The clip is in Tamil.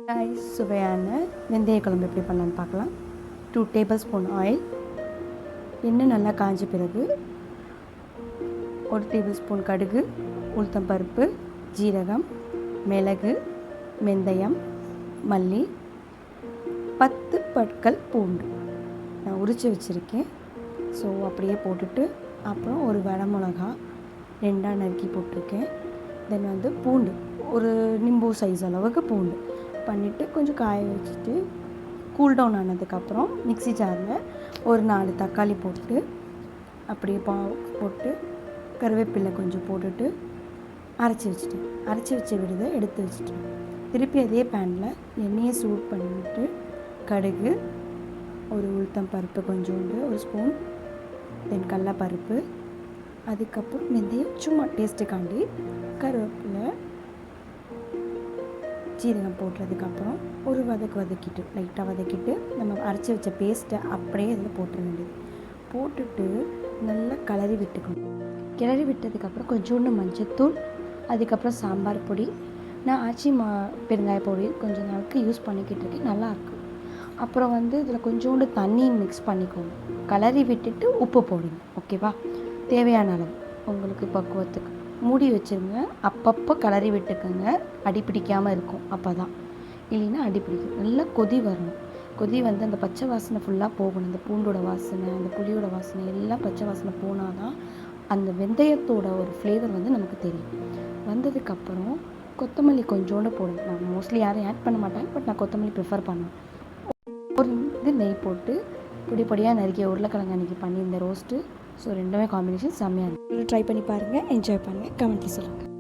சுவையான வெந்தய குழம்பு எப்படி பண்ணலான்னு பார்க்கலாம். 2 டேபிள் ஸ்பூன் ஆயில், எண்ணெய் நல்லா காஞ்ச பிறகு 1 டேபிள் ஸ்பூன் கடுகு, உளுத்தம்பருப்பு, ஜீரகம், மிளகு, வெந்தயம், மல்லி, 10 பற்கள் பூண்டு நான் உரித்து வச்சுருக்கேன். ஸோ அப்படியே போட்டுட்டு அப்புறம் ஒரு வரமிளகா 2ஆக நறுக்கி போட்டிருக்கேன். தென் வந்து பூண்டு ஒரு நிம்பு சைஸ் அளவுக்கு பூண்டு பண்ணிவிட்டு கொஞ்சம் காய வச்சுட்டு கூல் டவுன் ஆனதுக்கப்புறம் மிக்ஸி ஜாரில் ஒரு 4 தக்காளி போட்டு அப்படியே போட்டு கருவேப்பிலை கொஞ்சம் போட்டுட்டு அரைச்சி வச்ச விடுதை எடுத்து வச்சுட்டேன். திருப்பி அதே பேனில் எண்ணெயை சூட் பண்ணிவிட்டு கடுகு, ஒரு உளுத்தம் பருப்பு கொஞ்சோண்டு 1 ஸ்பூன், தென் கடலைப்பருப்பு, அதுக்கப்புறம் வெந்தயம் சும்மா டேஸ்ட்டுக்காண்டி, கருவேப்பிலை, ஜீரகம் போட்டதுக்கப்புறம் ஒரு வதக்கிட்டு லைட்டாக வதக்கிட்டு நம்ம அரைச்சி வச்ச பேஸ்ட்டை அப்படியே இதில் போட்டுற வேண்டியது. போட்டுட்டு நல்லா கிளறி விட்டுக்கணும். கிளறி விட்டதுக்கப்புறம் கொஞ்சோண்டு மஞ்சத்தூள், அதுக்கப்புறம் சாம்பார் பொடி, நான் ஆச்சி பெருங்காய பொடி கொஞ்சம் நாளுக்கு யூஸ் பண்ணிக்கிட்டு இருக்கேன், நல்லாயிருக்கும். அப்புறம் வந்து இதில் கொஞ்சோண்டு தண்ணி மிக்ஸ் பண்ணிக்கோங்க. கிளறி விட்டுட்டு உப்பு போடுங்க. ஓகேவா? தேவையான அளவு உங்களுக்கு பக்குவத்துக்கு மூடி வச்சுருங்க. அப்பப்போ கிளறி விட்டுக்கோங்க, அடி பிடிக்காமல் இருக்கும். அப்போ தான், இல்லைன்னா அடி பிடிக்கும். நல்லா கொதி வரணும். கொதி வந்து அந்த பச்சை வாசனை ஃபுல்லாக போகணும். அந்த பூண்டோட வாசனை, அந்த புளியோட வாசனை எல்லாம் பச்சை வாசனை போனால் தான் அந்த வெந்தயத்தோட ஒரு ஃப்ளேவர் வந்து நமக்கு தெரியும். வந்ததுக்கப்புறம் கொத்தமல்லி கொஞ்சோண்டு போடுங்க. நான் மோஸ்ட்லி யாரும் ஆட் பண்ண மாட்டாங்க, பட் நான் கொத்தமல்லி ப்ரிஃபர் பண்ணுவேன். ஒரு நெய் போட்டு பொடியாக நறுக்கிய உருளைக்கிழங்கு அன்றைக்கி பண்ணியிருந்த ரோஸ்ட்டு. ஸோ ரெண்டுமே காம்பினேஷன் செம்மையாக இருக்குது. ட்ரை பண்ணி பாருங்கள், என்ஜாய் பண்ணுங்கள், கமெண்ட்டில் சொல்லுங்கள்.